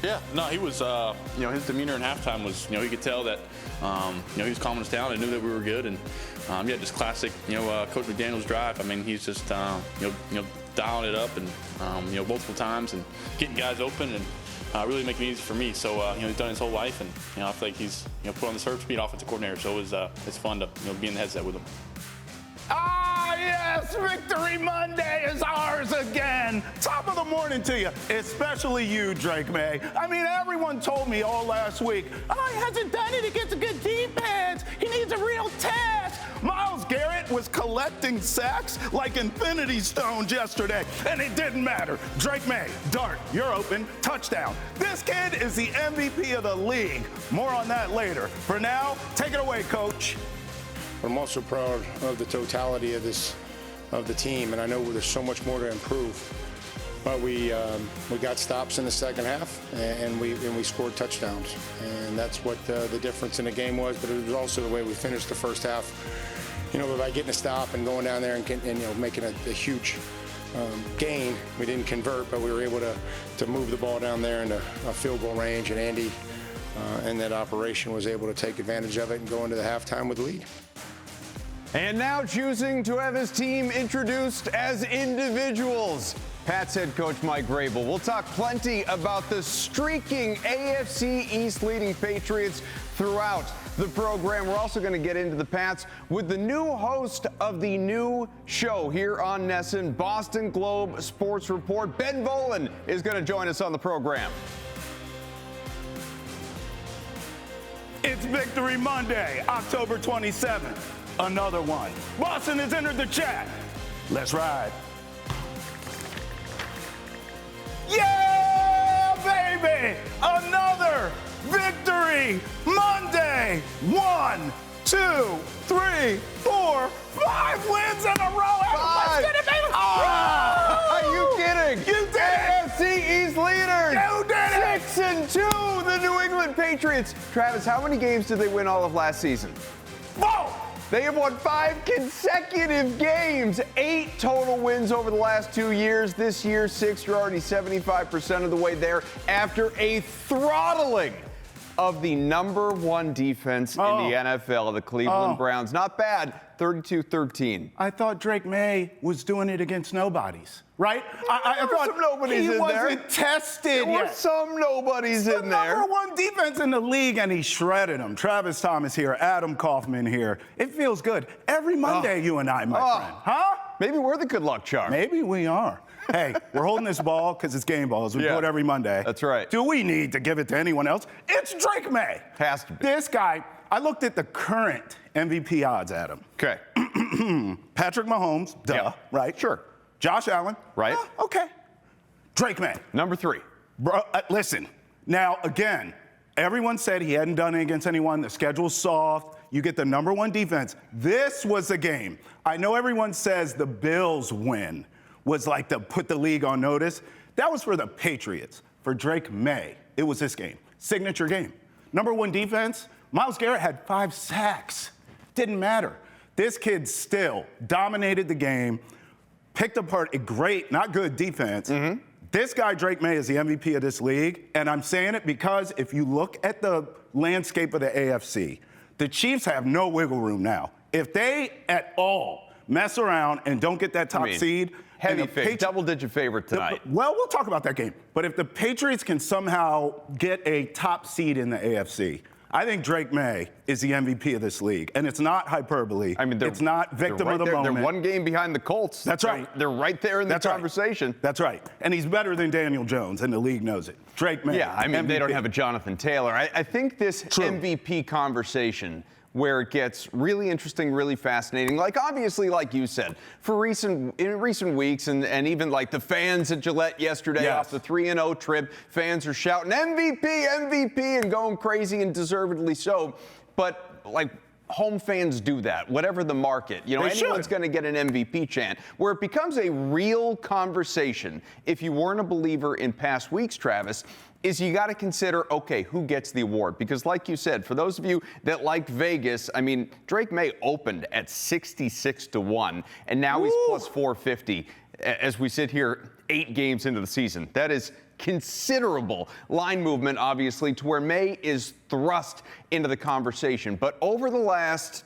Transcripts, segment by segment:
Yeah, no, he was, his demeanor in halftime was, you could tell that, he was calming us down and knew that we were good. And, just classic, Coach McDaniel's drive. I mean, he's just, dialing it up and, multiple times and getting guys open and really making it easy for me. So, he's done his whole life, and, I feel like he's, put on the search to be an offensive coordinator. So it's fun to, be in the headset with him. Ah, yes, Victory Monday is ours again. Top of the morning to you, especially you, Drake Maye. I mean, everyone told me all last week, he hasn't done it against a good defense. He needs a real test. Myles Garrett was collecting sacks like infinity stones yesterday, and it didn't matter. Drake Maye, dart, you're open, touchdown. This kid is the MVP of the league. More on that later. For now, take it away, Coach. But I'm also proud of the totality of the team, and I know there's so much more to improve. But we got stops in the second half, and we scored touchdowns, and that's what the difference in the game was. But it was also the way we finished the first half. By getting a stop and going down there and making a huge gain. We didn't convert, but we were able to move the ball down there into a field goal range, and Andy and that operation was able to take advantage of it and go into the halftime with the lead. And now choosing to have his team introduced as individuals, Pats head coach Mike Vrabel. We'll talk plenty about the streaking AFC East leading Patriots throughout the program. We're also going to get into the Pats with the new host of the new show here on NESN, Boston Globe Sports Report. Ben Volin is going to join us on the program. It's Victory Monday, October 27th. Another one. Boston has entered the chat. Let's ride. Yeah, baby! Another Victory Monday. 1, 2, 3, 4, 5 wins in a row. Let's get it, baby! Are you kidding? You did it! AFC East leaders. You did it! 6-2, the New England Patriots. Travis, how many games did they win all of last season? 4! They have won 5 consecutive games, 8 total wins over the last 2 years. This year, 6. You're already 75% of the way there after a throttling of the number 1 defense in the NFL, the Cleveland Browns. Not bad, 32-13. I thought Drake Maye was doing it against nobodies, right? I thought some nobodies he in there. wasn't tested There were yet. some nobodies in there. Number 1 defense in the league, and he shredded them. Travis Thomas here, Adam Kaufman here. It feels good. Every Monday, you and I, my friend. Huh? Maybe we're the good luck charm. Maybe we are. Hey, we're holding this ball because it's game balls. We do it every Monday. That's right. Do we need to give it to anyone else? It's Drake Maye. Has to be. This guy, I looked at the current MVP odds, Adam. Okay. Patrick Mahomes, right? Sure. Josh Allen, right? Okay. Drake Maye. Number 3. Bro, listen. Now, again, everyone said he hadn't done it against anyone. The schedule's soft. You get the number 1 defense. This was a game. I know everyone says the Bills win was like to put the league on notice. That was for the Patriots. For Drake Maye, it was this game. Signature game. Number 1 defense, Myles Garrett had 5 sacks. Didn't matter. This kid still dominated the game, picked apart a great, not good defense. This guy, Drake Maye, is the MVP of this league, and I'm saying it because if you look at the landscape of the AFC, the Chiefs have no wiggle room now. If they at all mess around and don't get that top seed, heavy favorite, double-digit favorite tonight. Well, we'll talk about that game. But if the Patriots can somehow get a top seed in the AFC, I think Drake Maye is the MVP of this league. And it's not hyperbole. I mean, it's not victim of the moment. They're 1 game behind the Colts. That's right. They're right there in the conversation. That's right. And he's better than Daniel Jones, and the league knows it. Drake Maye. Yeah, I mean, MVP. They don't have a Jonathan Taylor. I think this MVP conversation where it gets really interesting, really fascinating. Like, obviously, like you said, in recent weeks, and even like the fans at Gillette yesterday off the 3-0 trip, fans are shouting MVP, MVP, and going crazy, and deservedly so. But like, home fans do that, whatever the market. Anyone's going to get an MVP chant. Where it becomes a real conversation, if you weren't a believer in past weeks, Travis, is you got to consider, okay, who gets the award? Because like you said, for those of you that liked Vegas, I mean, Drake Maye opened at 66-1, and now he's plus 450. As we sit here 8 games into the season. That is considerable line movement, obviously, to where Maye is thrust into the conversation. But over the last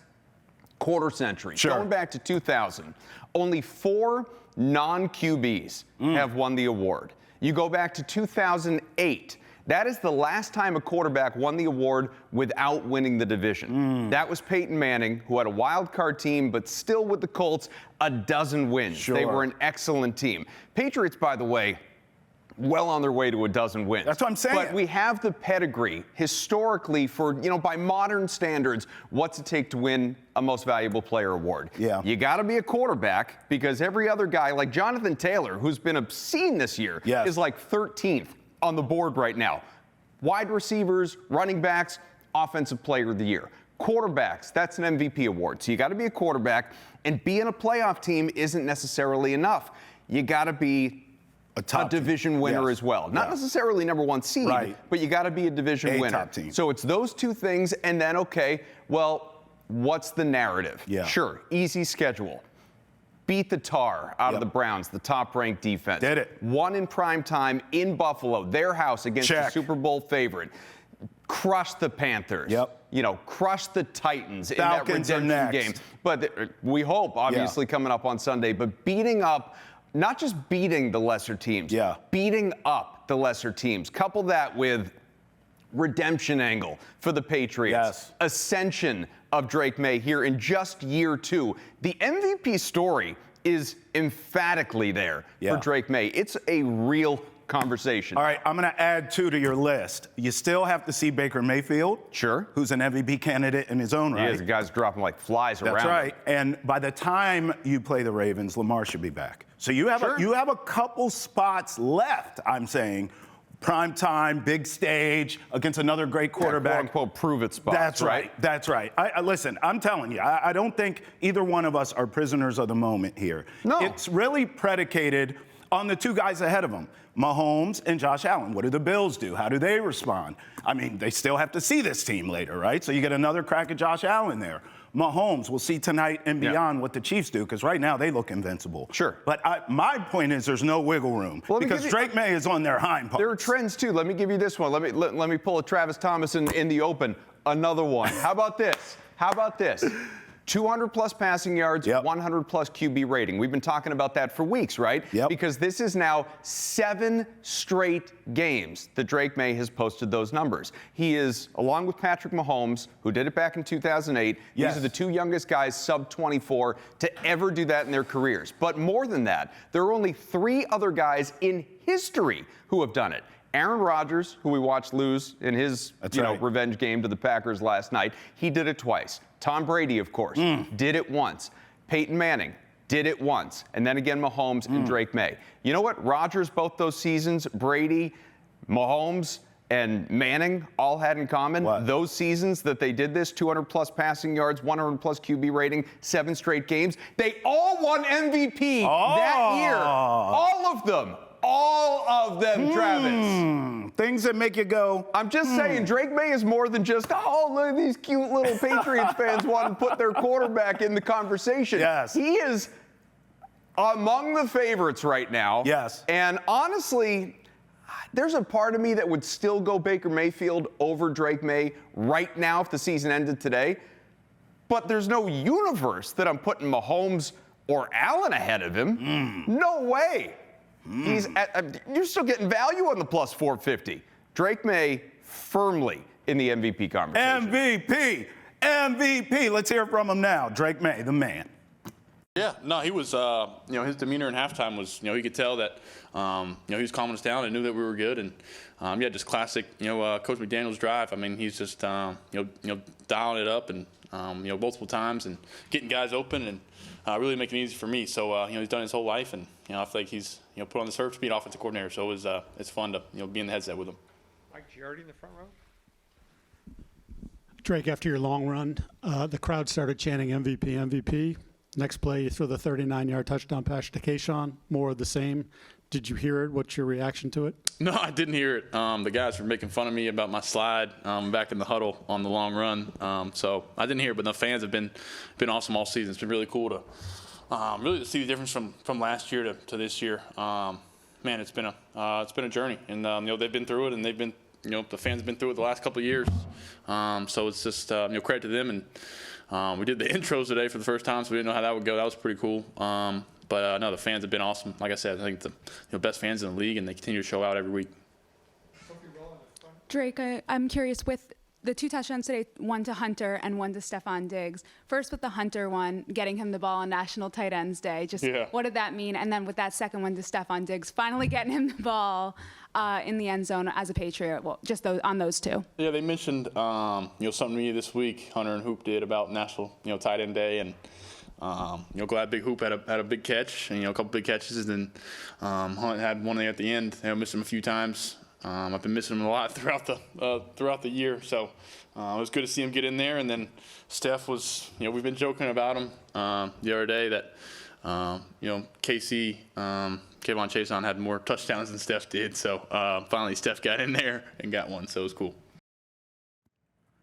quarter century, going back to 2000, only 4 non-QBs have won the award. You go back to 2008. That is the last time a quarterback won the award without winning the division. That was Peyton Manning, who had a wild card team, but still with the Colts, a dozen wins. They were an excellent team. Patriots, by the way, well on their way to a dozen wins. That's what I'm saying. But we have the pedigree historically for, by modern standards, what's it take to win a Most Valuable Player award? Yeah. You got to be a quarterback, because every other guy, like Jonathan Taylor, who's been obscene this year, is like 13th on the board right now. Wide receivers, running backs, Offensive Player of the Year. Quarterbacks, that's an MVP award. So you got to be a quarterback, and being a playoff team isn't necessarily enough. You got to be a division winner as well. Not necessarily number 1 seed, but you got to be a division winner. Top team. So it's those 2 things, and then, okay, well, what's the narrative? Sure, easy schedule. Beat the tar out of the Browns, the top-ranked defense. Did it. Won in prime time in Buffalo, their house, against the Super Bowl favorite. Crushed the Panthers. Crushed the Titans in that redemption game. But we hope, obviously, coming up on Sunday, but beating up, not just beating the lesser teams, beating up the lesser teams. Couple that with redemption angle for the Patriots. Ascension of Drake Maye here in just year 2. The MVP story is emphatically there for Drake Maye. It's a real conversation. All right, I'm going to add 2 to your list. You still have to see Baker Mayfield. Who's an MVP candidate in his own right. He is. The guy's dropping like flies around. That's right. And by the time you play the Ravens, Lamar should be back. So you have a couple spots left, I'm saying. Prime time, big stage against another great quarterback. Quote unquote, prove it spots. That's right. That's right. Listen, I'm telling you, I don't think either one of us are prisoners of the moment here. No. It's really predicated on the 2 guys ahead of them, Mahomes and Josh Allen. What do the Bills do? How do they respond? I mean, they still have to see this team later, right? So you get another crack at Josh Allen there. Mahomes, we'll see tonight and beyond what the Chiefs do, because right now they look invincible. But my point is there's no wiggle room, because Drake Maye is on their hind parts. There are trends, too. Let me give you this one. Let me pull a Travis Thomas in the open. Another one. How about this? 200-plus passing yards, 100-plus QB rating. We've been talking about that for weeks, right? Because this is now 7 straight games that Drake Maye has posted those numbers. He is, along with Patrick Mahomes, who did it back in 2008, these are the 2 youngest guys, sub-24, to ever do that in their careers. But more than that, there are only 3 other guys in history who have done it. Aaron Rodgers, who we watched lose in his revenge game to the Packers last night, he did it twice. Tom Brady, of course, did it once. Peyton Manning did it once. And then again, Mahomes and Drake Maye. You know what Rodgers, both those seasons, Brady, Mahomes, and Manning all had in common? Those seasons that they did this, 200-plus passing yards, 100-plus QB rating, 7 straight games, they all won MVP that year. All of them. All of them, Travis. Things that make you go. I'm just saying, Drake Maye is more than just, oh, look at these cute little Patriots fans wanting to put their quarterback in the conversation. He is among the favorites right now. And honestly, there's a part of me that would still go Baker Mayfield over Drake Maye right now if the season ended today. But there's no universe that I'm putting Mahomes or Allen ahead of him. No way. You're still getting value on the plus 450. Drake Maye firmly in the MVP conversation. MVP. Let's hear from him now. Drake Maye, the man. Yeah, no, he was, his demeanor in halftime was, you could tell that, he was calming us down and knew that we were good. And, just classic, Coach McDaniel's drive. I mean, he's just, dialing it up and, multiple times and getting guys open and really making it easy for me. So, he's done his whole life, and, I feel like he's, put on the surface to be an offensive coordinator. So it was, it's fun to, be in the headset with him. Mike Giardi in the front row. Drake, after your long run, the crowd started chanting MVP, MVP. Next play, you throw the 39-yard touchdown pass to Kayshawn. More of the same. Did you hear it? What's your reaction to it? No, I didn't hear it. The guys were making fun of me about my slide back in the huddle on the long run. So I didn't hear it, but the fans have been awesome all season. It's been really cool to really see the difference from last year to this year. Man, it's been a journey, and they've been through it, and they've been, the fans have been through it the last couple of years. So it's just credit to them, and we did the intros today for the first time, so we didn't know how that would go. That was pretty cool. But no, the fans have been awesome. Like I said, I think the best fans in the league, and they continue to show out every week. Drake, I'm curious, with the 2 touchdowns today, one to Hunter and one to Stephon Diggs. First with the Hunter one, getting him the ball on National Tight Ends Day. What did that mean? And then with that second one to Stephon Diggs, finally getting him the ball in the end zone as a Patriot. Well, just on those 2. Yeah, they mentioned something to me this week, Hunter and Hoop did, about National Tight End Day, and glad Big Hoop had a big catch, and a couple big catches, and Hunt had one at the end. Missed him a few times. I've been missing him a lot throughout the year, so it was good to see him get in there. And then Steph was, we've been joking about him the other day that, KC, Kayvon Chason had more touchdowns than Steph did. So finally Steph got in there and got one, so it was cool.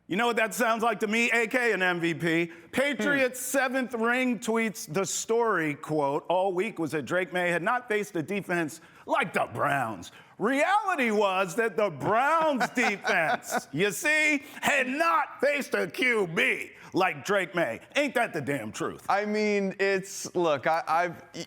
You know what that sounds like to me, AK and MVP? Patriots' 7th ring tweets the story, quote, all week was that Drake Maye had not faced a defense like the Browns. Reality was that the Browns defense, you see, had not faced a QB like Drake Maye. Ain't that the damn truth? I mean, look,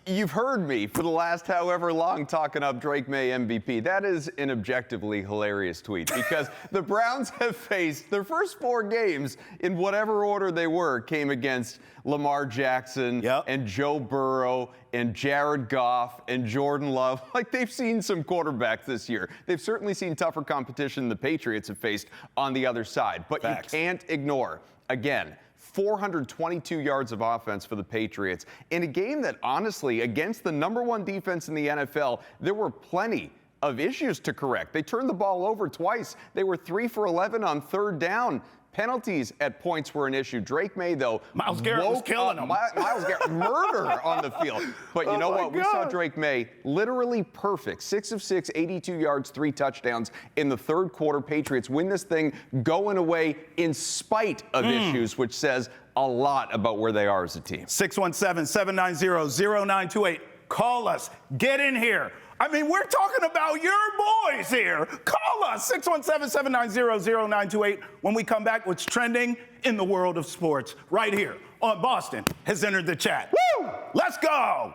you've heard me for the last however long talking up Drake Maye MVP. That is an objectively hilarious tweet because the Browns have faced their first 4 games in whatever order they were, came against Lamar Jackson and Joe Burrow and Jared Goff and Jordan Love. Like, they've seen some quarterbacks this year. They've certainly seen tougher competition than the Patriots have faced on the other side. But Facts. You can't ignore, again, 422 yards of offense for the Patriots in a game that, honestly, against the #1 defense in the NFL, there were plenty of issues to correct. They turned the ball over twice. They were 3 for 11 on 3rd down. Penalties at points were an issue. Drake Maye, though, Myles Garrett was killing him. Myles Garrett, murder on the field. But you know what? We saw Drake Maye literally perfect. 6 of 6, 82 yards, 3 touchdowns in the 3rd quarter. Patriots win this thing going away in spite of issues, which says a lot about where they are as a team. 617-790-0928. Call us. Get in here. I mean, we're talking about your boys here. Call us, 617-790-0928. When we come back, what's trending in the world of sports right here on Boston has entered the chat. Woo! Let's go.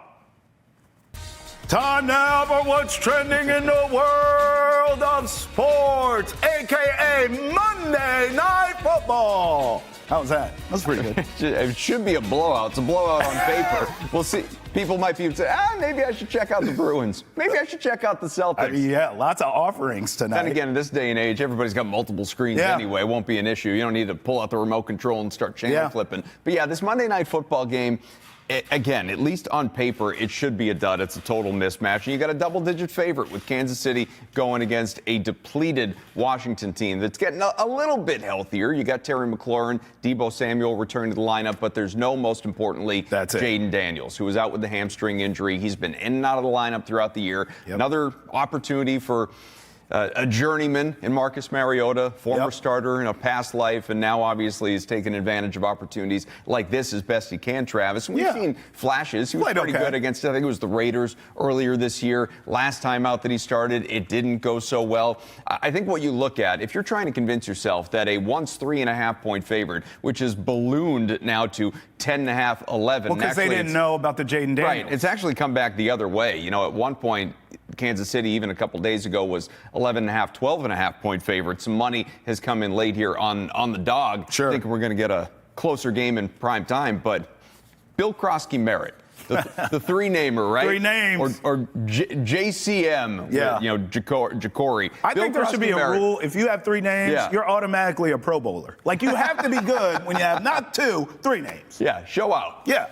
Time now for what's trending in the world of sports, a.k.a. Monday Night Football. How's that? That's pretty good. It should be a blowout. It's a blowout on paper. We'll see. People might be saying, maybe I should check out the Bruins. Maybe I should check out the Celtics. Yeah, lots of offerings tonight. Then again, in this day and age, everybody's got multiple screens anyway. It won't be an issue. You don't need to pull out the remote control and start channel flipping. But yeah, this Monday Night Football game, again, at least on paper, it should be a dud. It's a total mismatch. And you got a double-digit favorite with Kansas City going against a depleted Washington team that's getting a little bit healthier. You got Terry McLaurin, Deebo Samuel returning to the lineup, but there's no, most importantly, Jaden Daniels, who was out with the hamstring injury. He's been in and out of the lineup throughout the year. Another opportunity for a journeyman in Marcus Mariota, former starter in a past life, and now obviously he's taken advantage of opportunities like this as best he can, Travis. We've seen flashes. He was pretty good against, I think it was the Raiders earlier this year. Last time out that he started, it didn't go so well. I think what you look at, if you're trying to convince yourself that a once 3.5-point favorite, which is ballooned now to 10.5, 11. Well, because they didn't know about the Jaden Daniels. Right. It's actually come back the other way. You know, at one point, Kansas City, even a couple days ago, was 11.5, 12.5-point favorite. Some money has come in late here on the dog. Sure. I think we're going to get a closer game in prime time. But Bill Krosky-Merritt, the three-namer, right? 3 names. Or JCM, Jacory. I think there should be a rule. If you have 3 names, you're automatically a Pro Bowler. Like, you have to be good when you have not 2, 3 names. Yeah, show out. Yeah.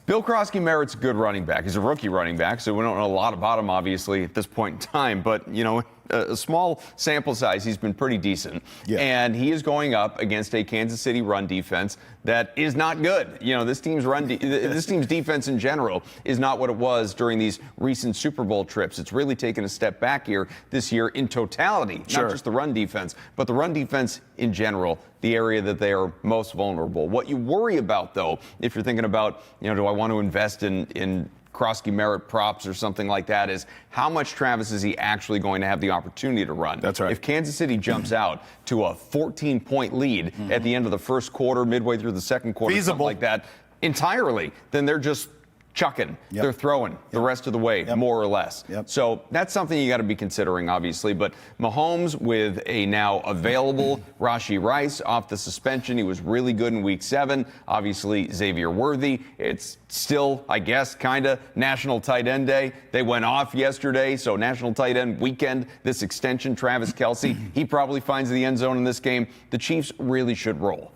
Bill Krosky-Merritt's a good running back. He's a rookie running back, so we don't know a lot about him, obviously, at this point in time. But, you know, a small sample size, he's been pretty decent. Yeah. And he is going up against a Kansas City run defense that is not good. You know, this team's this team's defense in general is not what it was during these recent Super Bowl trips. It's really taken a step back here this year in totality, not just the run defense, but the run defense in general, the area that they are most vulnerable. What you worry about, though, if you're thinking about, you know, do I want to invest in Krosky merit props or something like that is how much, Travis, is he actually going to have the opportunity to run? That's right. If Kansas City jumps out to a 14-point lead at the end of the first quarter, midway through the second quarter, something like that, entirely, then they're just chucking. Yep. They're throwing the rest of the way, more or less. So that's something you got to be considering, obviously. But Mahomes with a now available Rashee Rice off the suspension. He was really good in Week 7. Obviously, Xavier Worthy. It's still, I guess, kind of National Tight End Day. They went off yesterday, so National Tight End Weekend, this extension, Travis Kelce, he probably finds the end zone in this game. The Chiefs really should roll.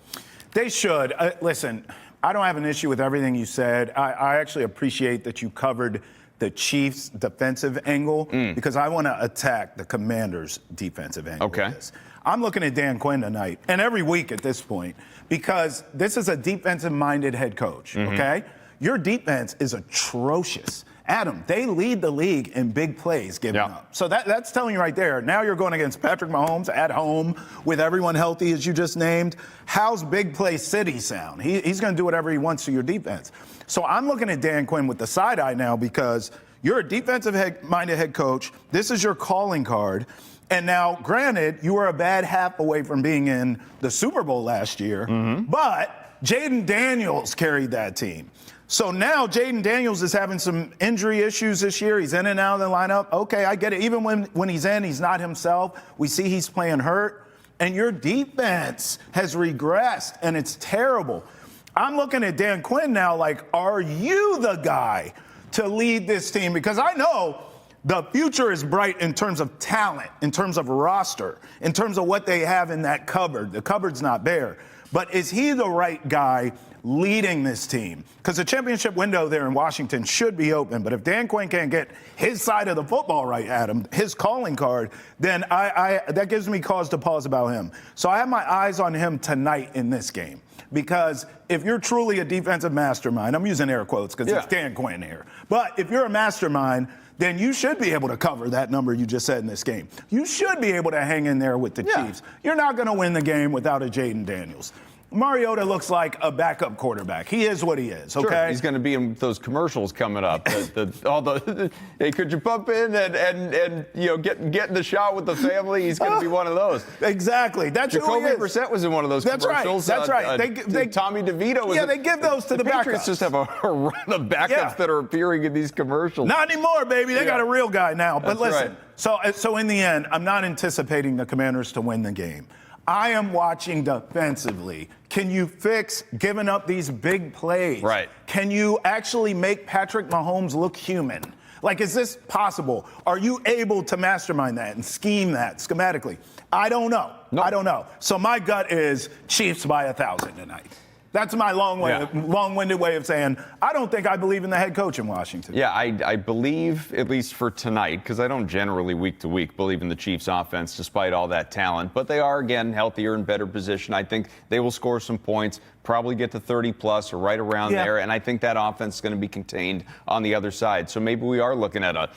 They should. Listen, I don't have an issue with everything you said. I actually appreciate that you covered the Chiefs' defensive angle because I want to attack the Commanders' defensive angle. Okay. With this. I'm looking at Dan Quinn tonight, and every week at this point, because this is a defensive-minded head coach, okay? Your defense is atrocious. Adam, they lead the league in big plays given up. So that's telling you right there. Now you're going against Patrick Mahomes at home with everyone healthy, as you just named. How's big play city sound? He's going to do whatever he wants to your defense. So I'm looking at Dan Quinn with the side eye now because you're a defensive-minded head coach. This is your calling card. And now, granted, you were a bad half away from being in the Super Bowl last year, but Jaden Daniels carried that team. So now Jaden Daniels is having some injury issues this year. He's in and out of the lineup. Okay, I get it. Even when he's in, he's not himself. We see he's playing hurt. And your defense has regressed, and it's terrible. I'm looking at Dan Quinn now like, are you the guy to lead this team? Because I know the future is bright in terms of talent, in terms of roster, in terms of what they have in that cupboard. The cupboard's not bare. But is he the right guy leading this team? Because the championship window there in Washington should be open. But if Dan Quinn can't get his side of the football right, Adam, his calling card, then that gives me cause to pause about him. So I have my eyes on him tonight in this game. Because if you're truly a defensive mastermind, I'm using air quotes because it's Dan Quinn here. But if you're a mastermind, then you should be able to cover that number you just said in this game. You should be able to hang in there with the Chiefs. You're not going to win the game without a Jaden Daniels. Mariota looks like a backup quarterback. He is what he is, okay? Sure, he's going to be in those commercials coming up. Hey, could you pump in and get in the shot with the family? He's going to be one of those. Exactly. That's who he is. Jacoby Brissett was in one of those commercials. That's right. Tommy DeVito was. Yeah, they give those to the backups. Patriots just have a run of backups that are appearing in these commercials. Not anymore, baby. They got a real guy now. But listen, so in the end, I'm not anticipating the Commanders to win the game. I am watching defensively. Can you fix giving up these big plays? Right. Can you actually make Patrick Mahomes look human? Like, is this possible? Are you able to mastermind that and scheme that schematically? I don't know. No. I don't know. So my gut is Chiefs by 1,000 tonight. That's my long-winded way of saying I don't think I believe in the head coach in Washington. Yeah, I believe, at least for tonight, because I don't generally week to week believe in the Chiefs offense despite all that talent. But they are, again, healthier and better position. I think they will score some points, probably get to 30-plus or right around there. And I think that offense is going to be contained on the other side. So maybe we are looking at a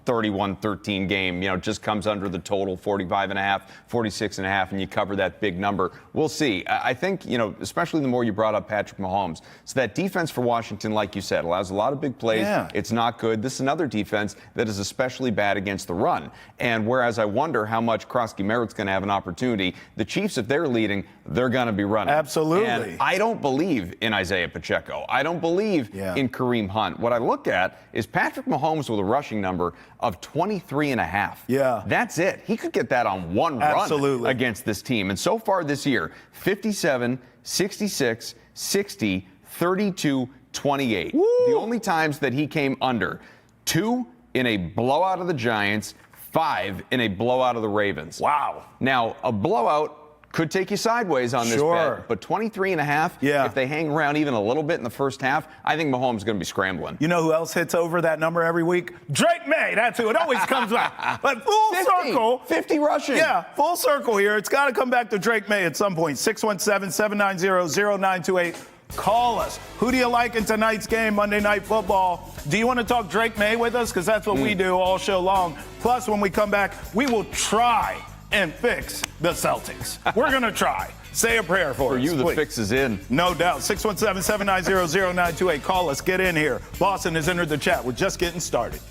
31-13 game, just comes under the total, 45.5, 46.5, and you cover that big number. We'll see. I think, especially the more you brought up Patrick Mahomes. So that defense for Washington, like you said, allows a lot of big plays. Yeah. It's not good. This is another defense that is especially bad against the run. And whereas I wonder how much Krosky Merritt's going to have an opportunity, the Chiefs, if they're leading, they're going to be running. Absolutely. And I don't believe in Isaiah Pacheco. I don't believe in Kareem Hunt. What I look at is Patrick Mahomes with a rushing number of 23.5. Yeah. That's it. He could get that on one run against this team. And so far this year, 57, 66, 60, 32, 28. Woo! The only times that he came under, 2 in a blowout of the Giants, 5 in a blowout of the Ravens. Wow. Now, a blowout could take you sideways on this bet, but 23.5, if they hang around even a little bit in the first half, I think Mahomes is going to be scrambling. You know who else hits over that number every week? Drake Maye. That's who. It always comes back. But full circle. 50 rushing. Yeah, full circle here. It's got to come back to Drake Maye at some point. 617-790-0928. Call us. Who do you like in tonight's game, Monday Night Football? Do you want to talk Drake Maye with us? Because that's what we do all show long. Plus, when we come back, we will try and fix the Celtics. We're going to try. Say a prayer for us. For you, the please. fix is in. No doubt. 617-790-0928. Call us. Get in here. Boston has entered the chat. We're just getting started.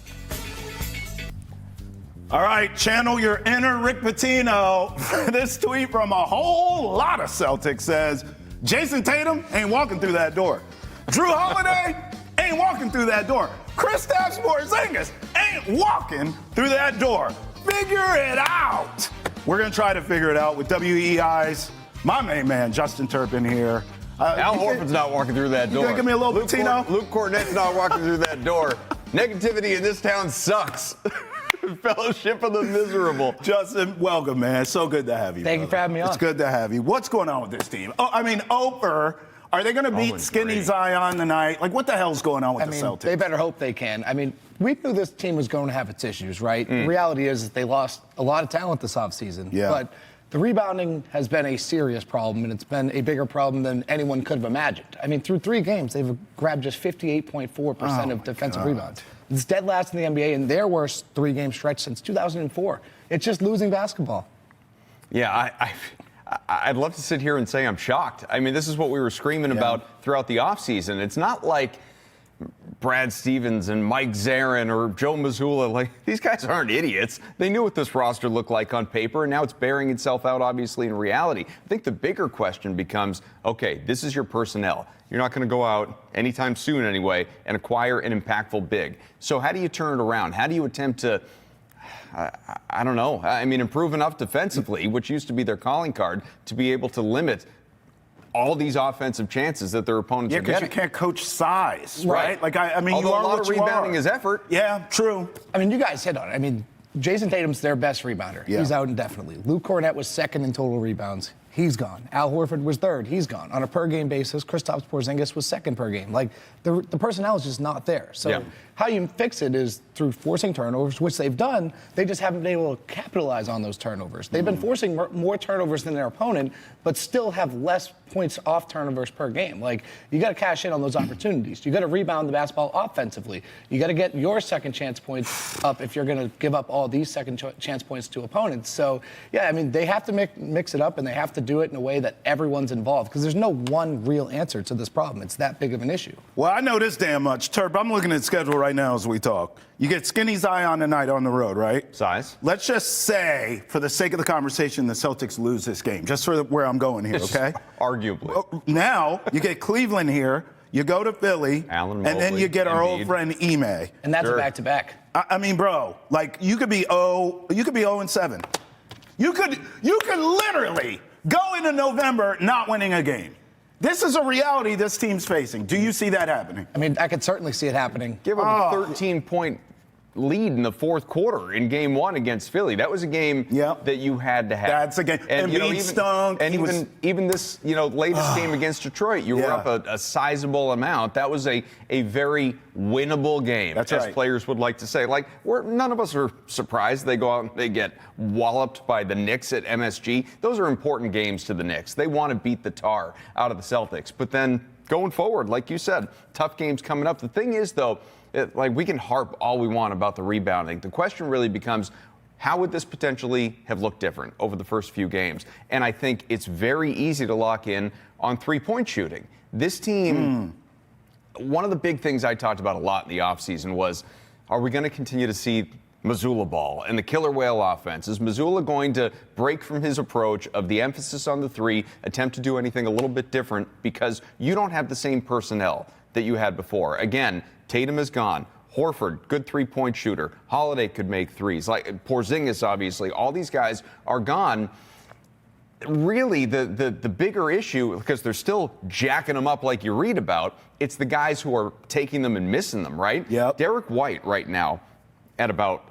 All right, channel your inner Rick Pitino. This tweet from a whole lot of Celtics says, Jason Tatum ain't walking through that door. Drew Holiday ain't walking through that door. Kristaps Porzingis ain't walking through that door. Figure it out. We're going to try to figure it out with WEEI's, my main man, Justin Turpin here. Al Horford's not walking through that door. You gonna give me a little Pitino? Luke Cornett's not walking through that door. Negativity in this town sucks. Fellowship of the miserable. Justin, welcome, man. So good to have you. Thank you for having me on. It's good to have you. What's going on with this team? Oper, are they going to beat Skinny Zion tonight? Like, what the hell's going on with the Celtics? They better hope they can. We knew this team was going to have its issues, right? The reality is that they lost a lot of talent this offseason. Yeah. But the rebounding has been a serious problem, and it's been a bigger problem than anyone could have imagined. Through 3 games, they've grabbed just 58.4% of defensive rebounds. It's dead last in the NBA, and their worst 3-game stretch since 2004. It's just losing basketball. Yeah, I'd love to sit here and say I'm shocked. This is what we were screaming about throughout the offseason. It's not like Brad Stevens and Mike Zarin or Joe Mazzulla. Like, these guys aren't idiots. They knew what this roster looked like on paper, and now it's bearing itself out, obviously, in reality. I think the bigger question becomes, okay, this is your personnel. You're not going to go out anytime soon anyway and acquire an impactful big. So how do you turn it around? How do you attempt to, I don't know, improve enough defensively, which used to be their calling card, to be able to limit all these offensive chances that their opponents are getting? Yeah, because you can't coach size, right? Although you are a lot what of you rebounding are. is effort. Yeah, true. You guys hit on it. Jason Tatum's their best rebounder. Yeah. He's out indefinitely. Luke Cornett was second in total rebounds. He's gone. Al Horford was third. He's gone. On a per-game basis, Kristaps Porzingis was second per game. The personnel is just not there. So how you fix it is through forcing turnovers, which they've done. They just haven't been able to capitalize on those turnovers. They've been forcing more turnovers than their opponent, but still have less points off turnovers per game. You got to cash in on those opportunities. You got to rebound the basketball offensively. You got to get your second chance points up if you're going to give up all these second chance points to opponents. So, they have to mix it up, and they have to do it in a way that everyone's involved, because there's no one real answer to this problem. It's that big of an issue. Well, I know this damn much. Turp, I'm looking at the schedule right now as we talk. You get Skinny Zion tonight on the road, right? Size. Let's just say, for the sake of the conversation, the Celtics lose this game, just for where I'm going here, okay? Arguably. Now, you get Cleveland here, you go to Philly, Allen and then Mobley, you get our Embiid. old friend Ime. And that's a back-to-back. Bro, you could be 0-7. You could literally go into November not winning a game. This is a reality this team's facing. Do you see that happening? I could certainly see it happening. Give them a 13-point lead in the fourth quarter in Game 1 against Philly. That was a game that you had to have. That's a game. And Embiid stunk. And even this, latest game against Detroit, you were up a sizable amount. That was a very winnable game, That's as right. players would like to say. None of us are surprised they go out and they get walloped by the Knicks at MSG. Those are important games to the Knicks. They want to beat the tar out of the Celtics. But then going forward, like you said, tough games coming up. The thing is, though, we can harp all we want about the rebounding. The question really becomes, how would this potentially have looked different over the first few games? And I think it's very easy to lock in on three-point shooting. This team, one of the big things I talked about a lot in the offseason was, are we going to continue to see Mazzulla ball and the killer whale offense? Is Mazzulla going to break from his approach of the emphasis on the three, attempt to do anything a little bit different, because you don't have the same personnel that you had before? Again, Tatum is gone. Horford, good three-point shooter. Holiday could make threes. Porzingis, obviously. All these guys are gone. Really, the bigger issue, because they're still jacking them up like you read about, it's the guys who are taking them and missing them, right? Yep. Derek White right now at about,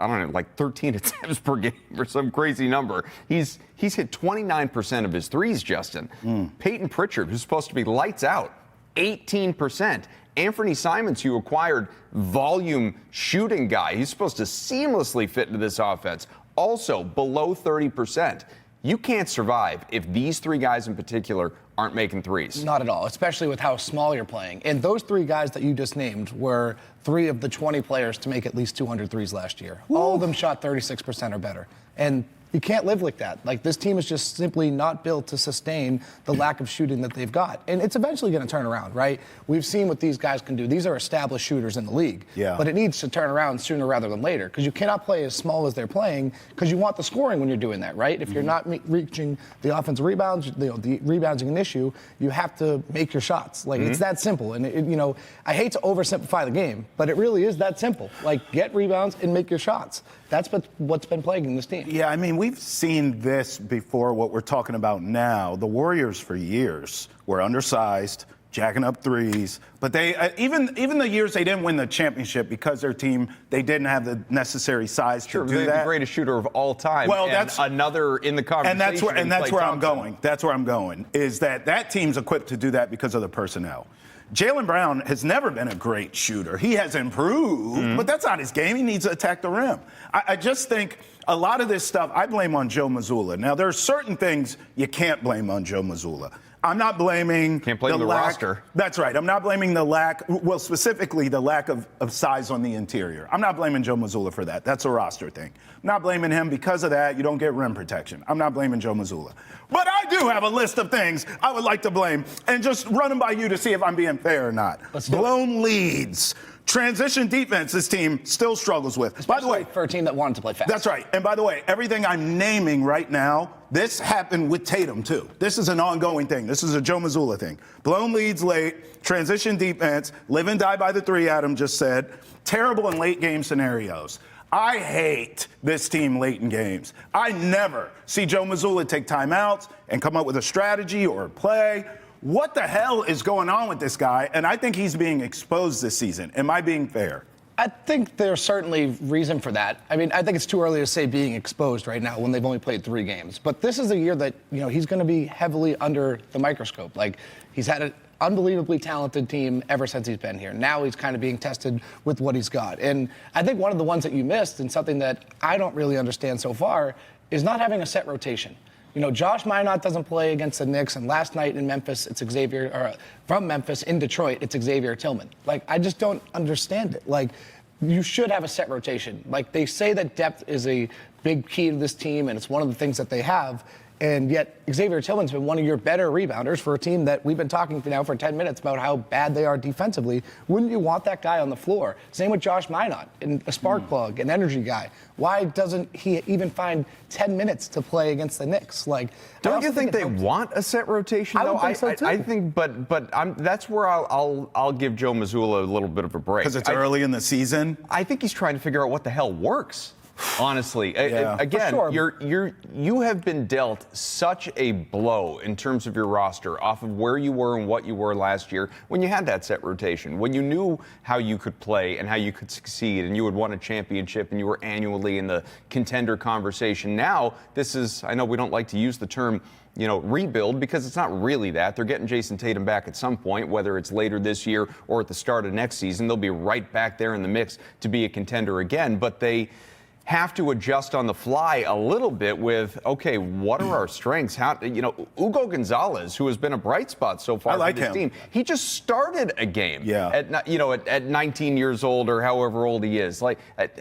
13 attempts per game or some crazy number. He's hit 29% of his threes, Justin. Peyton Pritchard, who's supposed to be lights out, 18%. Anthony Simons, you acquired, volume shooting guy. He's supposed to seamlessly fit into this offense. Also below 30%. You can't survive if these three guys in particular aren't making threes. Not at all, especially with how small you're playing. And those 3 guys that you just named were 3 of the 20 players to make at least 200 threes last year. All of them shot 36% or better. And You can't live like that. Like, this team is just simply not built to sustain the lack of shooting that they've got. And it's eventually going to turn around, right? We've seen what these guys can do. These are established shooters in the league. Yeah. But it needs to turn around sooner rather than later, because you cannot play as small as they're playing, because you want the scoring when you're doing that, right? If you're not reaching the offensive rebounds, the rebounding an issue, you have to make your shots. Like, it's that simple. And, I hate to oversimplify the game, but it really is that simple. Like, get rebounds and make your shots. That's what's been plaguing this team. Yeah, I mean, we've seen this before, what we're talking about now. The Warriors for years were undersized, jacking up threes, but they even the years they didn't win the championship because their team, they didn't have the necessary size to do that. The greatest shooter of all time. Well, and that's another in the conversation. And that's where I'm going. That's where I'm going, is that team's equipped to do that because of the personnel. Jaylen Brown has never been a great shooter. He has improved, but that's not his game. He needs to attack the rim. I just think a lot of this stuff I blame on Joe Mazzulla. Now, there are certain things you can't blame on Joe Mazzulla. I'm not blaming the roster. That's right. I'm not blaming the lack, well, specifically the lack of size on the interior. I'm not blaming Joe Mazzulla for that. That's a roster thing. I'm not blaming him because of that. You don't get rim protection. I'm not blaming Joe Mazzulla. But I do have a list of things I would like to blame, and just run them by you to see if I'm being fair or not. Blown leads. Transition defense, this team still struggles with. Especially by the way, for a team that wanted to play fast. That's right. And by the way, everything I'm naming right now, this happened with Tatum, too. This is an ongoing thing. This is a Joe Mazzulla thing. Blown leads late, transition defense, live and die by the three, Adam just said, terrible in late game scenarios. I hate this team late in games. I never see Joe Mazzulla take timeouts and come up with a strategy or a play. What the hell is going on with this guy? And I think he's being exposed this season. Am I being fair? I think there's certainly reason for that. I mean, I think it's too early to say being exposed right now when they've only played 3 games. But this is a year that, he's going to be heavily under the microscope. Like, he's had an unbelievably talented team ever since he's been here. Now he's kind of being tested with what he's got. And I think one of the ones that you missed, and something that I don't really understand so far, is not having a set rotation. Josh Minott doesn't play against the Knicks, and last night in Memphis, it's from Memphis in Detroit, it's Xavier Tillman. Like, I just don't understand it. Like, you should have a set rotation. Like, they say that depth is a big key to this team, and it's one of the things that they have. And yet, Xavier Tillman's been one of your better rebounders for a team that we've been talking now for 10 minutes about how bad they are defensively. Wouldn't you want that guy on the floor? Same with Josh Minott, and a spark plug, an energy guy. Why doesn't he even find 10 minutes to play against the Knicks? Like, don't you think they want a set rotation? I would think so too. I think, but that's where I'll give Joe Mazzulla a little bit of a break. Because it's early in the season? I think he's trying to figure out what the hell works. Honestly, again, sure. you have been dealt such a blow in terms of your roster off of where you were and what you were last year when you had that set rotation, when you knew how you could play and how you could succeed and you had won a championship and you were annually in the contender conversation. Now, this is, I know we don't like to use the term, rebuild, because it's not really that. They're getting Jason Tatum back at some point, whether it's later this year or at the start of next season. They'll be right back there in the mix to be a contender again, but they have to adjust on the fly a little bit with, okay, what are our strengths? How, Ugo Gonzalez, who has been a bright spot so far for this team, he just started a game at 19 years old or however old he is. Like,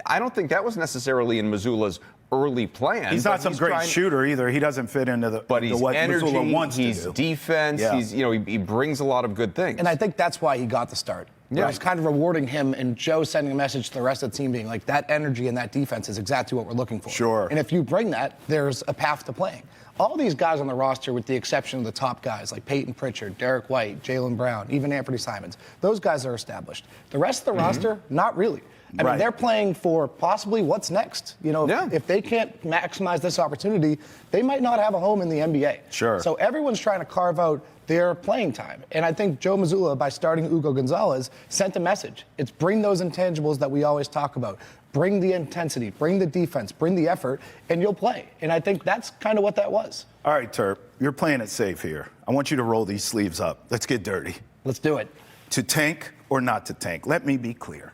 I don't think that was necessarily in Mazzulla's early plan. He's not some great shooter either. He doesn't fit into what energy, Mazzulla wants to do. He's defense. Yeah. He's, he brings a lot of good things. And I think that's why he got the start. Yeah. It's kind of rewarding him, and Joe sending a message to the rest of the team being like, that energy and that defense is exactly what we're looking for. Sure. And if you bring that, there's a path to playing. All these guys on the roster, with the exception of the top guys like Peyton Pritchard, Derek White, Jaylen Brown, even Anthony Simons, those guys are established. The rest of the roster, not really. I mean, they're playing for possibly what's next. If they can't maximize this opportunity, they might not have a home in the NBA. Sure. So everyone's trying to carve out their playing time. And I think Joe Mazzulla, by starting Ugo Gonzalez, sent a message. It's bring those intangibles that we always talk about. Bring the intensity, bring the defense, bring the effort, and you'll play. And I think that's kind of what that was. All right, Turp, you're playing it safe here. I want you to roll these sleeves up. Let's get dirty. Let's do it. To tank or not to tank? Let me be clear.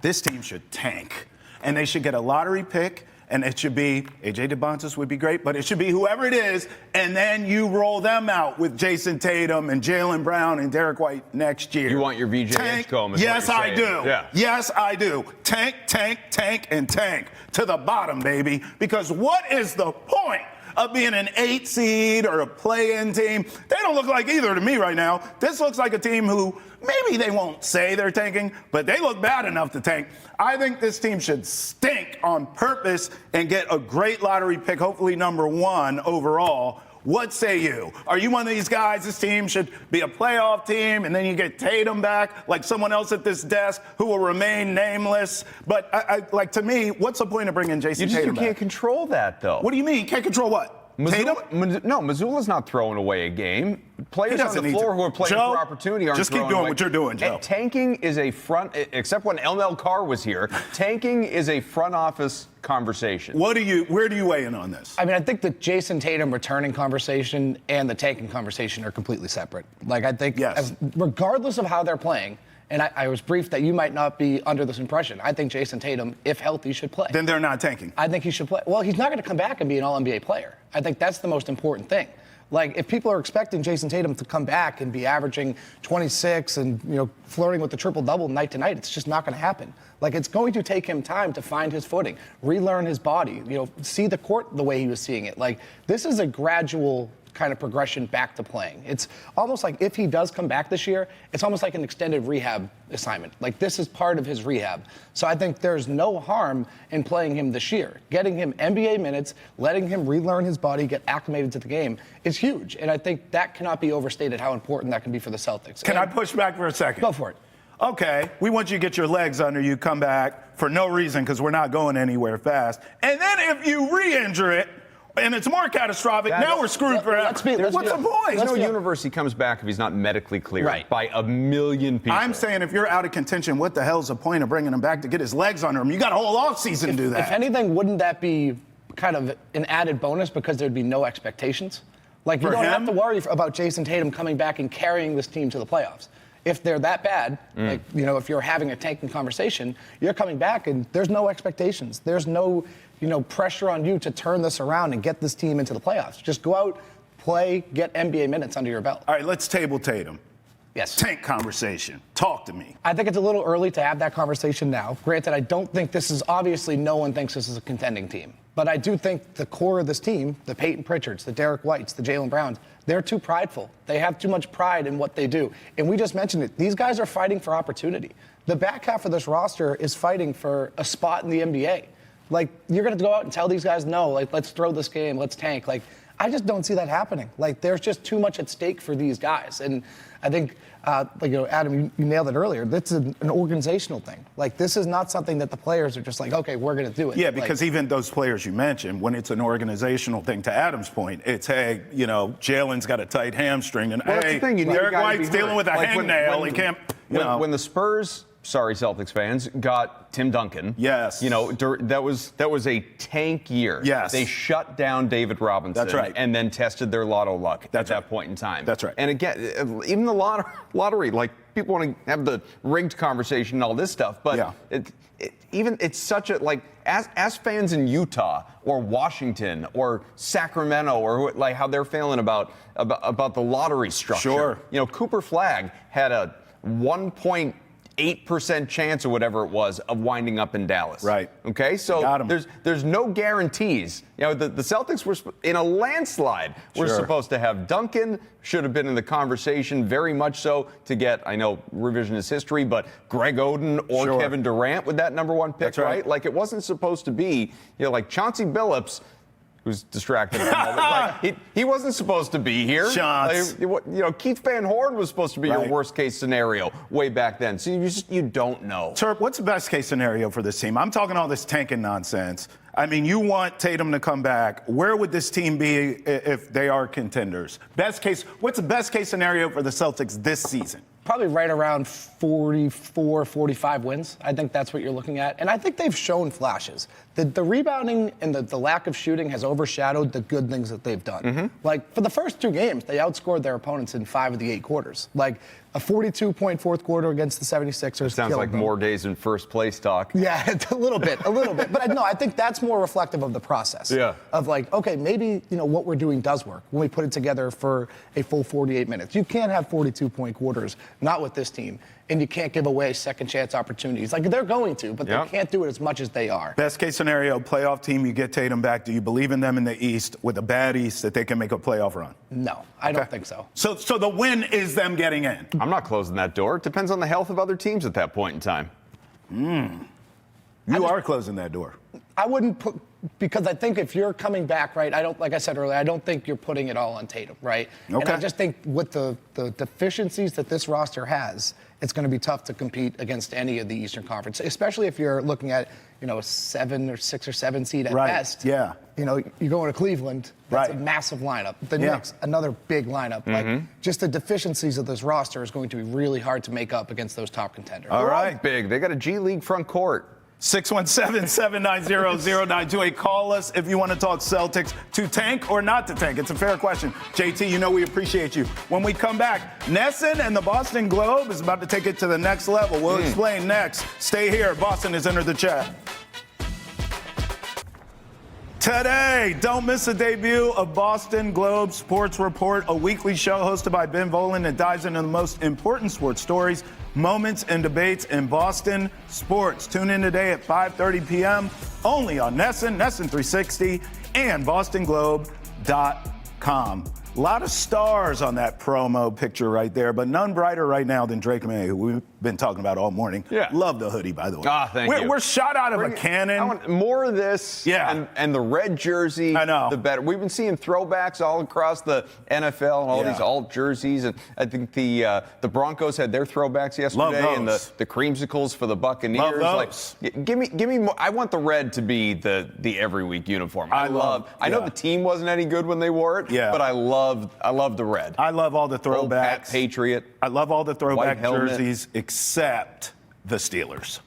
This team should tank, and they should get a lottery pick, and it should be A.J. DeBontis would be great, but it should be whoever it is, and then you roll them out with Jason Tatum and Jaylen Brown and Derek White next year. You want your VJ Edgecombe? Yes, I do. Yeah. Yes, I do. Tank, and tank to the bottom, baby. Because what is the point of being an 8 seed or a play-in team? They don't look like either to me right now. This looks like a team who maybe they won't say they're tanking, but they look bad enough to tank. I think this team should stink on purpose and get a great lottery pick, hopefully number 1 overall. What say you? Are you one of these guys, this team should be a playoff team, and then you get Tatum back, like someone else at this desk who will remain nameless? But, to me, what's the point of bringing Jason Tatum back? You can't control that, though. What do you mean? You can't control what? Tatum? No, Missoula's not throwing away a game. Players on the floor who are playing for opportunity aren't just keep doing what you're doing, Joe. And tanking is a front, except when Elmel Carr was here, tanking is a front office conversation. Where do you weigh in on this? I mean, I think the Jason Tatum returning conversation and the tanking conversation are completely separate. Like, I think regardless of how they're playing, and I was briefed that you might not be under this impression. I think Jason Tatum, if healthy, should play. Then they're not tanking. I think he should play. Well, he's not going to come back and be an All-NBA player. I think that's the most important thing. Like, if people are expecting Jason Tatum to come back and be averaging 26 and, flirting with the triple-double night to night, it's just not going to happen. Like, it's going to take him time to find his footing, relearn his body, see the court the way he was seeing it. Like, this is a gradual kind of progression back to playing. It's almost like if he does come back this year, it's almost like an extended rehab assignment. Like, this is part of his rehab. So I think there's no harm in playing him this year. Getting him NBA minutes, letting him relearn his body, get acclimated to the game is huge. And I think that cannot be overstated how important that can be for the Celtics. Can I push back for a second? Go for it. Okay, we want you to get your legs under you, come back for no reason because we're not going anywhere fast. And then if you re-injure it, and it's more catastrophic, now we're screwed forever. What's the point? There's no universe he comes back if he's not medically cleared by a million people. I'm saying if you're out of contention, what the hell's the point of bringing him back to get his legs under him? You got a whole offseason to do that. If anything, wouldn't that be kind of an added bonus because there'd be no expectations? Like, you don't have to worry about Jason Tatum coming back and carrying this team to the playoffs. If they're that bad, if you're having a tanking conversation, you're coming back and there's no expectations. There's no, pressure on you to turn this around and get this team into the playoffs. Just go out, play, get NBA minutes under your belt. All right, let's table Tatum. Yes. Tank conversation. Talk to me. I think it's a little early to have that conversation now. Granted, I don't think this is, obviously no one thinks this is a contending team. But I do think the core of this team, the Peyton Pritchards, the Derek Whites, the Jaylen Browns, they're too prideful. They have too much pride in what they do. And we just mentioned it. These guys are fighting for opportunity. The back half of this roster is fighting for a spot in the NBA. Like, you're going to go out and tell these guys, no, like, let's throw this game, let's tank. Like, I just don't see that happening. Like, there's just too much at stake for these guys. And I think, Adam, you nailed it earlier. This is an organizational thing. Like, this is not something that the players are just like, okay, we're going to do it. Yeah, because even those players you mentioned, when it's an organizational thing, to Adam's point, it's, hey, Jalen's got a tight hamstring, and hey, Derek White's dealing with a hangnail. He can't, When the Spurs, sorry, Celtics fans, got Tim Duncan. Yes. That was a tank year. Yes. They shut down David Robinson. That's right. And then tested their lotto luck at that point in time. That's right. And again, even the lottery, like, people want to have the rigged conversation and all this stuff, but it's such a, like, as fans in Utah or Washington or Sacramento or like how they're feeling about the lottery structure. Sure. Cooper Flagg had a 1.8% chance or whatever it was of winding up in Dallas. Right. Okay, so there's no guarantees. The Celtics were in a landslide. We're supposed to have Duncan, should have been in the conversation very much so to get, I know revisionist history, but Greg Oden or Kevin Durant with that number 1 pick, That's right? Like, it wasn't supposed to be, like Chauncey Billups, who's distracted at the moment. Like, he wasn't supposed to be here. Keith Van Horn was supposed to be your worst case scenario way back then. So you don't know. Turp, what's the best case scenario for this team? I'm talking all this tanking nonsense. I mean, you want Tatum to come back. Where would this team be if they are contenders? What's the best case scenario for the Celtics this season? Probably right around 44, 45 wins. I think that's what you're looking at. And I think they've shown flashes. The rebounding and the lack of shooting has overshadowed the good things that they've done. Like, for the first 2 games, they outscored their opponents in 5 of the 8 quarters. Like, A 42-point fourth quarter against the 76ers. Sounds like more days in first place talk. Yeah, a little bit. But no, I think that's more reflective of the process. Yeah. Of like, okay, maybe, what we're doing does work when we put it together for a full 48 minutes. You can't have 42-point quarters, not with this team. And you can't give away second chance opportunities. Like, they're going to, but they can't do it as much as they are. Best case scenario, playoff team, you get Tatum back. Do you believe in them in the East with a bad East that they can make a playoff run? No, I don't think so. So the win is them getting in. I'm not closing that door. It depends on the health of other teams at that point in time. You are closing that door. I wouldn't put, because I think if you're coming back, right, like I said earlier, I don't think you're putting it all on Tatum, right? Okay. And I just think with the deficiencies that this roster has, it's going to be tough to compete against any of the Eastern Conference, especially if you're looking at, a 6 or 7 seed at best. Yeah. You're going to Cleveland. That's a massive lineup. The Knicks, another big lineup. Like, just the deficiencies of this roster is going to be really hard to make up against those top contenders. All right. Big. They got a G League front court. 617-790-0928. Call us if you want to talk Celtics. To tank or not to tank? It's a fair question. JT, we appreciate you. When we come back, Nesson and the Boston Globe is about to take it to the next level. We'll explain next. Stay here. Boston has entered the chat. Today, don't miss the debut of Boston Globe Sports Report, a weekly show hosted by Ben Volin that dives into the most important sports stories, moments, and debates in Boston sports. Tune in today at 5:30 p.m. only on Nesson, Nesson 360, and BostonGlobe.com. A lot of stars on that promo picture right there, but none brighter right now than Drake Maye, who we've been talking about all morning. Yeah. Love the hoodie, by the way. Thank you. We're shot out of a cannon. I want more of this. Yeah. And the red jersey. I know. The better. We've been seeing throwbacks all across the NFL and all these alt jerseys. And I think the Broncos had their throwbacks yesterday. Love and those. the creamsicles for the Buccaneers. Love those. Like, give me more. I want the red to be the every week uniform. I know the team wasn't any good when they wore it. Yeah. But I love the red. I love all the throwbacks. Old Pat Patriot. I love all the throwback White jerseys except the Steelers.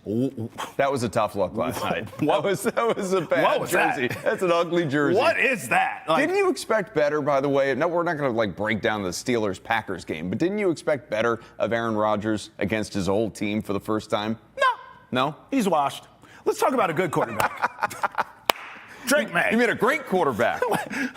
That was a tough look last night. That was a bad jersey. That's an ugly jersey. What is that? Didn't you expect better, by the way? No, we're not going to break down the Steelers-Packers game, but didn't you expect better of Aaron Rodgers against his old team for the first time? No? He's washed. Let's talk about a good quarterback. Drake Maye. You mean a great quarterback.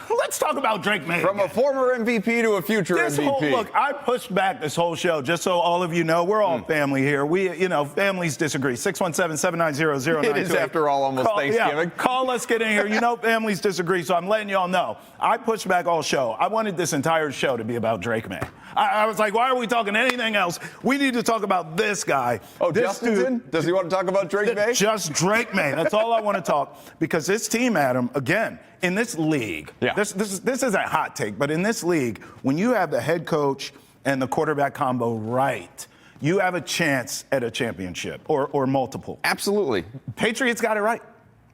Let's talk about Drake Maye. From a former MVP to a future MVP. Look, I pushed back this whole show just so all of you know we're all family here. We, families disagree. 617-790-0928. It is, after all, almost Thanksgiving. Yeah, call us, get in here. Families disagree, so I'm letting y'all know. I pushed back all show. I wanted this entire show to be about Drake Maye. I was like, why are we talking anything else? We need to talk about this guy. Oh, Justin's in? Does he want to talk about Drake Maye? Just Drake Maye. That's all I want to talk. Because this team, Adam, again, in this league, this isn't a hot take, but in this league, when you have the head coach and the quarterback combo right, you have a chance at a championship or multiple. Absolutely. Patriots got it right.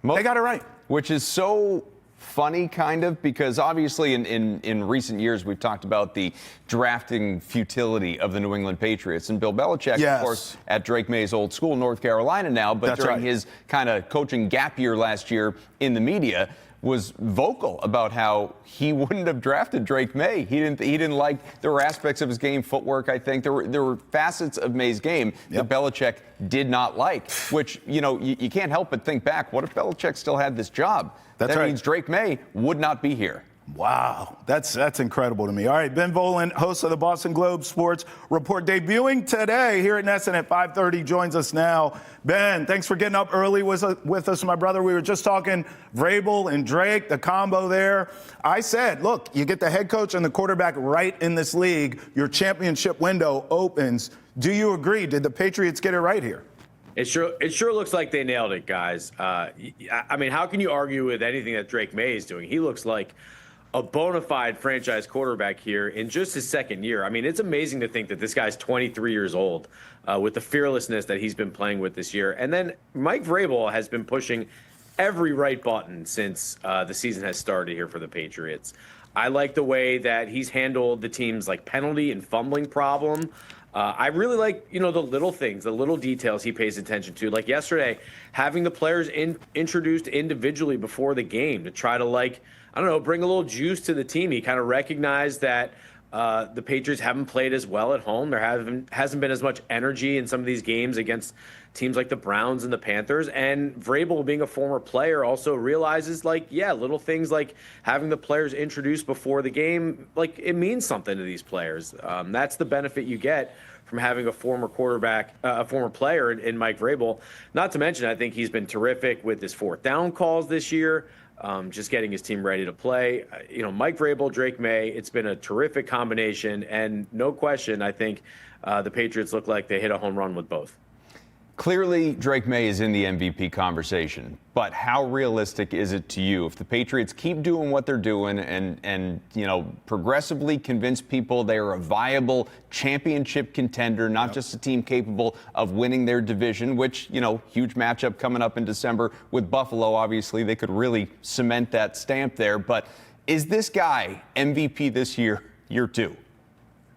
They got it right. Which is so funny, kind of, because obviously in recent years we've talked about the drafting futility of the New England Patriots. And Bill Belichick, of course, at Drake Maye's old school, North Carolina now, but during his kind of coaching gap year last year in the media, was vocal about how he wouldn't have drafted Drake Maye. He didn't like, there were aspects of his game, footwork, I think. There were facets of Maye's game that Belichick did not like, which, you can't help but think back, what if Belichick still had this job? That means Drake Maye would not be here. Wow, that's incredible to me. All right, Ben Volin, host of the Boston Globe Sports Report, debuting today here at Nesson at 5:30, joins us now. Ben, thanks for getting up early with us, my brother. We were just talking Vrabel and Drake, the combo there. I said, look, you get the head coach and the quarterback right in this league, your championship window opens. Do you agree? Did the Patriots get it right here? It sure looks like they nailed it, guys. I mean, how can you argue with anything that Drake Maye is doing? He looks like a bona fide franchise quarterback here in just his second year. I mean, it's amazing to think that this guy's 23 years old with the fearlessness that he's been playing with this year. And then Mike Vrabel has been pushing every right button since the season has started here for the Patriots. I like the way that he's handled the team's penalty and fumbling problem. I really like, the little things, the little details he pays attention to. Like yesterday, having the players introduced individually before the game to try to, bring a little juice to the team. He kind of recognized that the Patriots haven't played as well at home. There hasn't been as much energy in some of these games against teams like the Browns and the Panthers. And Vrabel, being a former player, also realizes, like, yeah, little things like having the players introduced before the game, like, it means something to these players. That's the benefit you get from having a former quarterback, a former player in Mike Vrabel. Not to mention, I think he's been terrific with his fourth down calls this year. Just getting his team ready to play. Mike Vrabel, Drake Maye, it's been a terrific combination. And no question, I think the Patriots look like they hit a home run with both. Clearly, Drake Maye is in the MVP conversation, but how realistic is it to you if the Patriots keep doing what they're doing and progressively convince people they are a viable championship contender, not just a team capable of winning their division, which, huge matchup coming up in December with Buffalo. Obviously, they could really cement that stamp there. But is this guy MVP this year 2?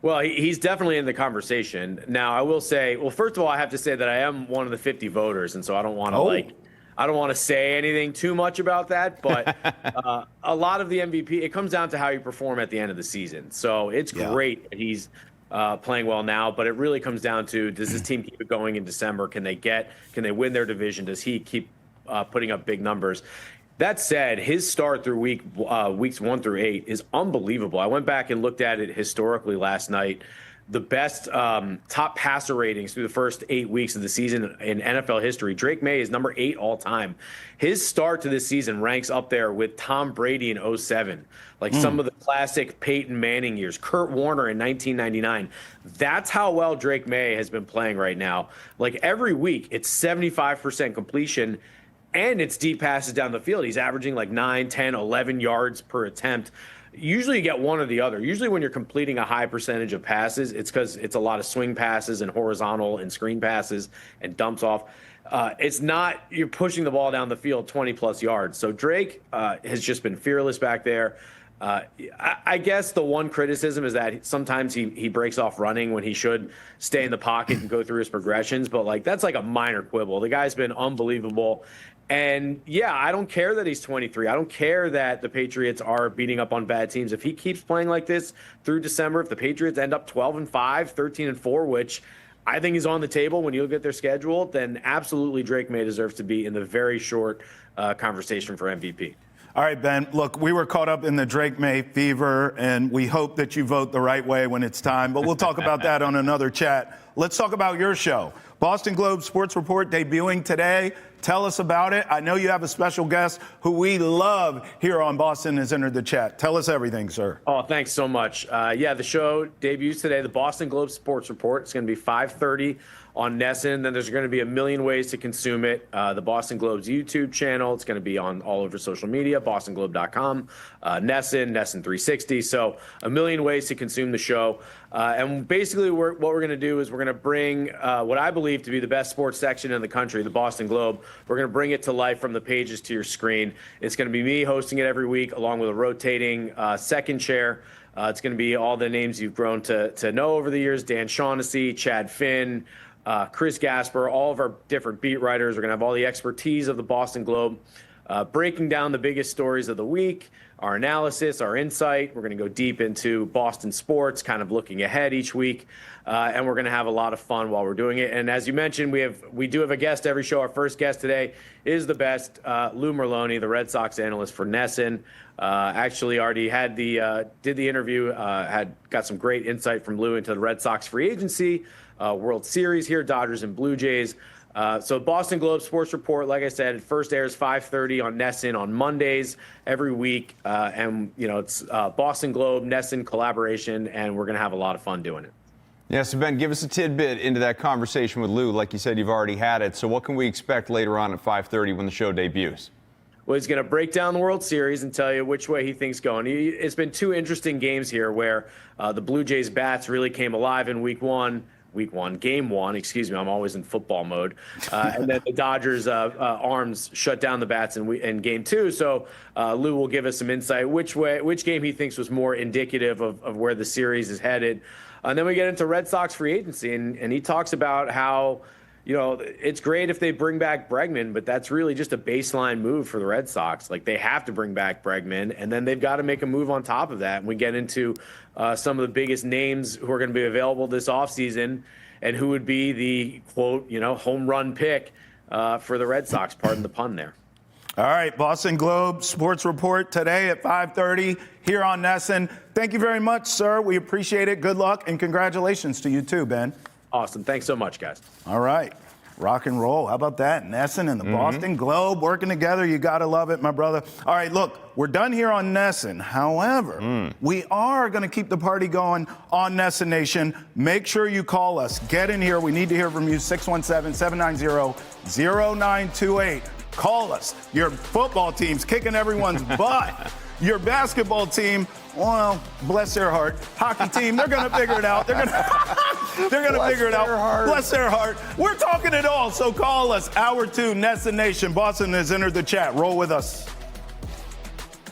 Well, he's definitely in the conversation. Now, I will say, well, first of all, I have to say that I am one of the 50 voters, and so I don't want to say anything too much about that. But a lot of the MVP, it comes down to how you perform at the end of the season. So it's great that he's playing well now, but it really comes down to, does this team keep it going in December? Can they win their division? Does he keep putting up big numbers? That said, his start through weeks 1 through 8 is unbelievable. I went back and looked at it historically last night. The best top passer ratings through the first 8 weeks of the season in NFL history. Drake Maye is number 8 all time. His start to this season ranks up there with Tom Brady in 2007, like some of the classic Peyton Manning years, Kurt Warner in 1999. That's how well Drake Maye has been playing right now. Like every week, it's 75% completion. And it's deep passes down the field. He's averaging like 9, 10, 11 yards per attempt. Usually you get one or the other. Usually when you're completing a high percentage of passes, it's because it's a lot of swing passes and horizontal and screen passes and dumps off. It's not you're pushing the ball down the field 20-plus yards. So Drake has just been fearless back there. I guess the one criticism is that sometimes he breaks off running when he should stay in the pocket and go through his progressions. But, that's like a minor quibble. The guy's been unbelievable. And, yeah, I don't care that he's 23. I don't care that the Patriots are beating up on bad teams. If he keeps playing like this through December, if the Patriots end up 12-5, 13-4, which I think is on the table when you look at their schedule, then absolutely Drake Maye deserves to be in the very short conversation for MVP. All right, Ben, look, we were caught up in the Drake Maye fever, and we hope that you vote the right way when it's time, but we'll talk about that on another chat. Let's talk about your show. Boston Globe Sports Report debuting today. Tell us about it. I know you have a special guest who we love here on Boston has entered the chat. Tell us everything, sir. Oh, thanks so much. The show debuts today, the Boston Globe Sports Report. It's going to be 5:30 on NESN. Then there's going to be a million ways to consume it. The Boston Globe's YouTube channel. It's going to be on all over social media, bostonglobe.com, NESN 360. So a million ways to consume the show. And basically what we're going to do is we're going to bring what I believe to be the best sports section in the country, the Boston Globe. We're going to bring it to life from the pages to your screen. It's going to be me hosting it every week along with a rotating second chair. It's going to be all the names you've grown to know over the years, Dan Shaughnessy, Chad Finn, Chris Gasper, all of our different beat writers. We're going to have all the expertise of the Boston Globe, breaking down the biggest stories of the week, our analysis, our insight. We're going to go deep into Boston sports, kind of looking ahead each week, and we're going to have a lot of fun while we're doing it. And as you mentioned, we do have a guest every show. Our first guest today is the best, Lou Merloni, the Red Sox analyst for NESN. Actually already had did the interview, got some great insight from Lou into the Red Sox free agency, World Series here, Dodgers and Blue Jays. So Boston Globe Sports Report, like I said, it first airs 5:30 on NESN on Mondays every week. And, it's Boston Globe, NESN collaboration, and we're going to have a lot of fun doing it. Yeah, so Ben, give us a tidbit into that conversation with Lou. Like you said, you've already had it. So what can we expect later on at 5:30 when the show debuts? Well, he's going to break down the World Series and tell you which way he thinks going. It's been 2 interesting games here where the Blue Jays bats really came alive in game one, excuse me, I'm always in football mode. And then the Dodgers arms shut down the bats in game 2. So Lou will give us some insight which game he thinks was more indicative of where the series is headed. And then we get into Red Sox free agency, and he talks about how, it's great if they bring back Bregman, but that's really just a baseline move for the Red Sox. Like, they have to bring back Bregman, and then they've got to make a move on top of that. And we get into some of the biggest names who are going to be available this offseason and who would be the, quote, home run pick for the Red Sox. Pardon the pun there. All right, Boston Globe Sports Report today at 5:30 here on NESN. Thank you very much, sir. We appreciate it. Good luck, and congratulations to you too, Ben. Awesome. Thanks so much, guys. All right. Rock and roll. How about that? NESN and the Boston Globe working together. You got to love it, my brother. All right, look, we're done here on NESN. However, we are going to keep the party going on NESN Nation. Make sure you call us. Get in here. We need to hear from you. 617-790-0928. Call us. Your football team's kicking everyone's butt. Your basketball team, well, bless their heart. Hockey team, they're going to figure it out. They're going to figure it out. Bless their heart. We're talking it all, so call us. Hour 2, NESN Nation. Boston has entered the chat. Roll with us.